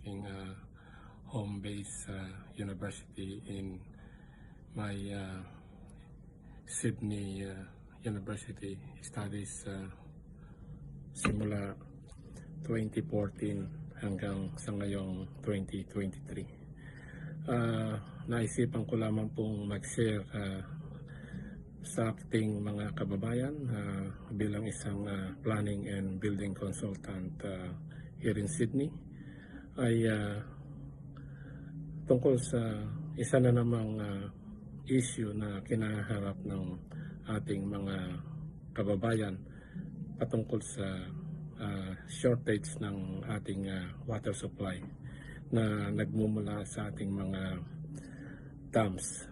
aking home-based university in my Sydney University studies simula 2014 hanggang sa ngayong 2023. Naisipan ko lamang pong mag-share sa ating mga kababayan bilang isang planning and building consultant here in Sydney ay tungkol sa isa na namang issue na kinaharap ng ating mga kababayan patungkol sa shortage ng ating water supply na nagmumula sa ating mga dams.